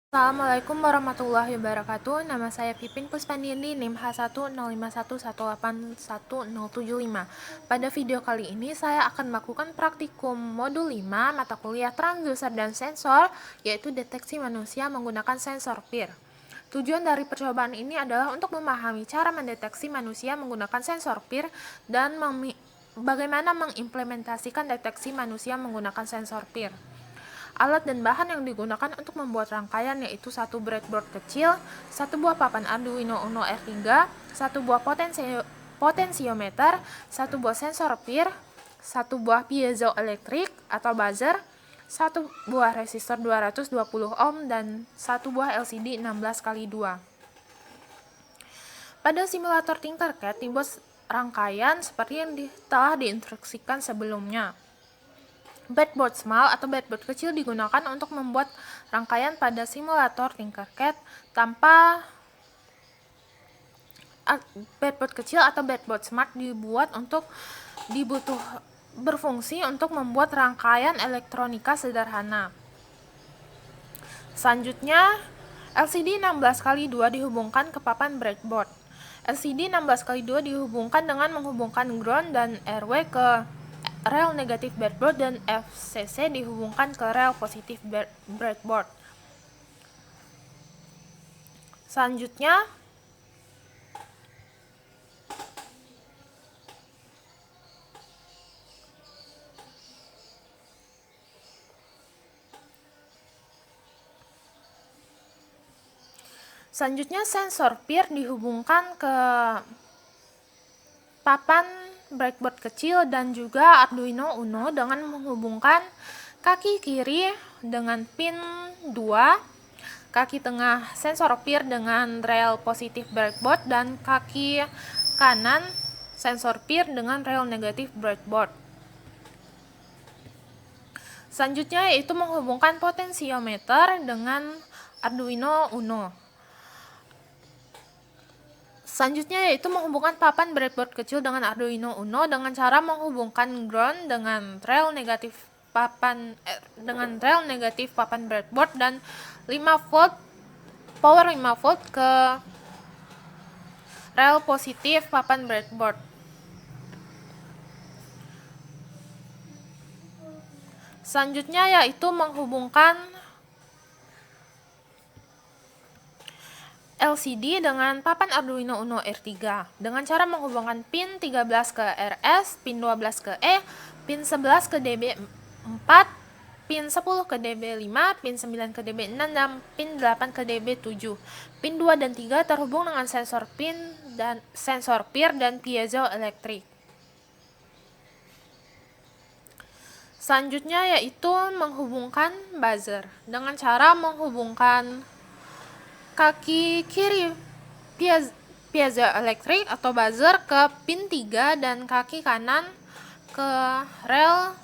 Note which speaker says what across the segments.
Speaker 1: Assalamualaikum warahmatullahi wabarakatuh. Nama saya Pipin Puspandini, NIM H10511811075. Pada video kali ini saya akan melakukan praktikum modul 5 mata kuliah transducer dan sensor, yaitu deteksi manusia menggunakan sensor PIR. Tujuan dari percobaan ini adalah untuk memahami cara mendeteksi manusia menggunakan sensor PIR dan bagaimana mengimplementasikan deteksi manusia menggunakan sensor PIR. Alat dan bahan yang digunakan untuk membuat rangkaian yaitu satu breadboard kecil, satu buah papan Arduino Uno R3, satu buah potensiometer, satu buah sensor PIR, satu buah piezoelektrik atau buzzer, satu buah resistor 220 ohm, dan satu buah LCD 16x2. Pada simulator Tinkercad dibuat rangkaian seperti yang telah diinstruksikan sebelumnya. Breadboard small atau breadboard kecil digunakan untuk membuat rangkaian pada simulator Tinkercad tanpa breadboard kecil atau breadboard smart dibuat untuk berfungsi untuk membuat rangkaian elektronika sederhana. Selanjutnya, LCD 16x2 dihubungkan ke papan breadboard. LCD 16x2 dihubungkan dengan menghubungkan ground dan RW ke rel negatif breadboard dan FCC dihubungkan ke rel positif breadboard. Selanjutnya, sensor PIR dihubungkan ke papan breadboard kecil dan juga Arduino Uno dengan menghubungkan kaki kiri dengan pin 2, kaki tengah sensor PIR dengan rel positif breadboard, dan kaki kanan sensor PIR dengan rel negatif breadboard. Selanjutnya yaitu menghubungkan potensiometer dengan Arduino Uno. Selanjutnya yaitu menghubungkan papan breadboard kecil dengan Arduino Uno dengan cara menghubungkan ground dengan rel negatif papan breadboard dan 5 volt power 5 volt ke rel positif papan breadboard. Selanjutnya yaitu menghubungkan LCD dengan papan Arduino Uno R3 dengan cara menghubungkan pin 13 ke RS, pin 12 ke E, pin 11 ke DB4, pin 10 ke DB5, pin 9 ke DB6, dan pin 8 ke DB7. Pin 2 dan 3 terhubung dengan sensor PIR dan piezoelektrik. Selanjutnya yaitu menghubungkan buzzer dengan cara menghubungkan kaki kiri piezoelektrik atau buzzer ke pin 3 dan kaki kanan ke rel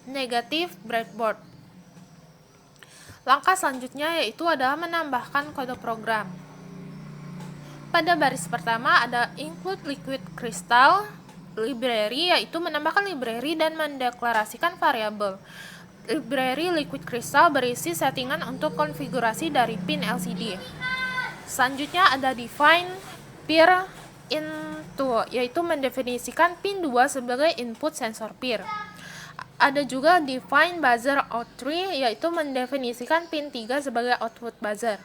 Speaker 1: negatif breadboard. Langkah selanjutnya yaitu adalah menambahkan kode program. Pada baris pertama ada include liquid crystal library, yaitu menambahkan library dan mendeklarasikan variabel. Library liquid crystal berisi settingan untuk konfigurasi dari pin LCD. Selanjutnya ada define PIR into, yaitu mendefinisikan pin 2 sebagai input sensor PIR. Ada juga define buzzer out3, yaitu mendefinisikan pin 3 sebagai output buzzer.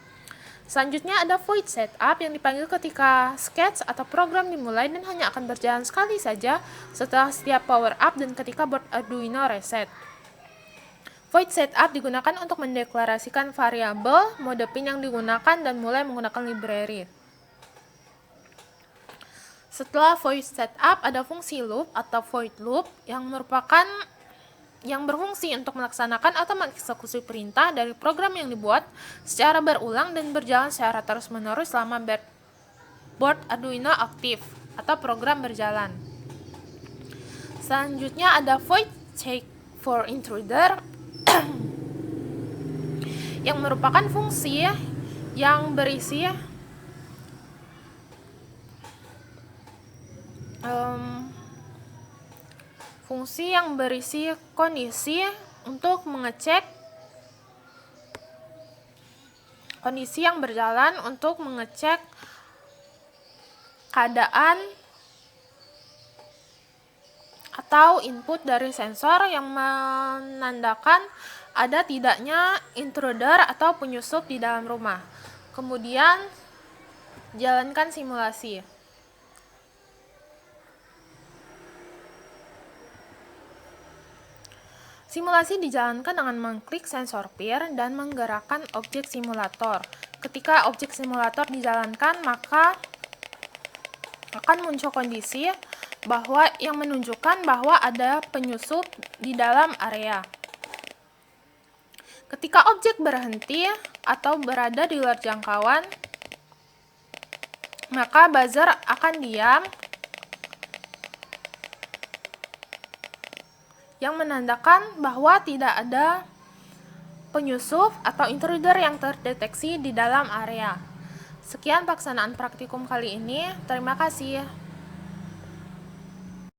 Speaker 1: Selanjutnya ada void setup yang dipanggil ketika sketch atau program dimulai dan hanya akan berjalan sekali saja setelah setiap power up dan ketika board Arduino reset. Void setup digunakan untuk mendeklarasikan variabel, mode pin yang digunakan, dan mulai menggunakan library. Setelah void setup ada fungsi loop atau void loop yang berfungsi untuk melaksanakan atau mengeksekusi perintah dari program yang dibuat secara berulang dan berjalan secara terus-menerus selama board Arduino aktif atau program berjalan. Selanjutnya ada void check for intruder yang merupakan fungsi yang berisi kondisi untuk mengecek kondisi yang berjalan untuk mengecek keadaan atau input dari sensor yang menandakan ada tidaknya intruder atau penyusup di dalam rumah. Kemudian, jalankan simulasi. Simulasi dijalankan dengan mengklik sensor peer dan menggerakkan objek simulator. Ketika objek simulator dijalankan, maka akan muncul kondisi bahwa yang menunjukkan bahwa ada penyusup di dalam area. Ketika objek berhenti atau berada di luar jangkauan, maka buzzer akan diam, yang menandakan bahwa tidak ada penyusup atau intruder yang terdeteksi di dalam area. Sekian pelaksanaan praktikum kali ini. Terima kasih.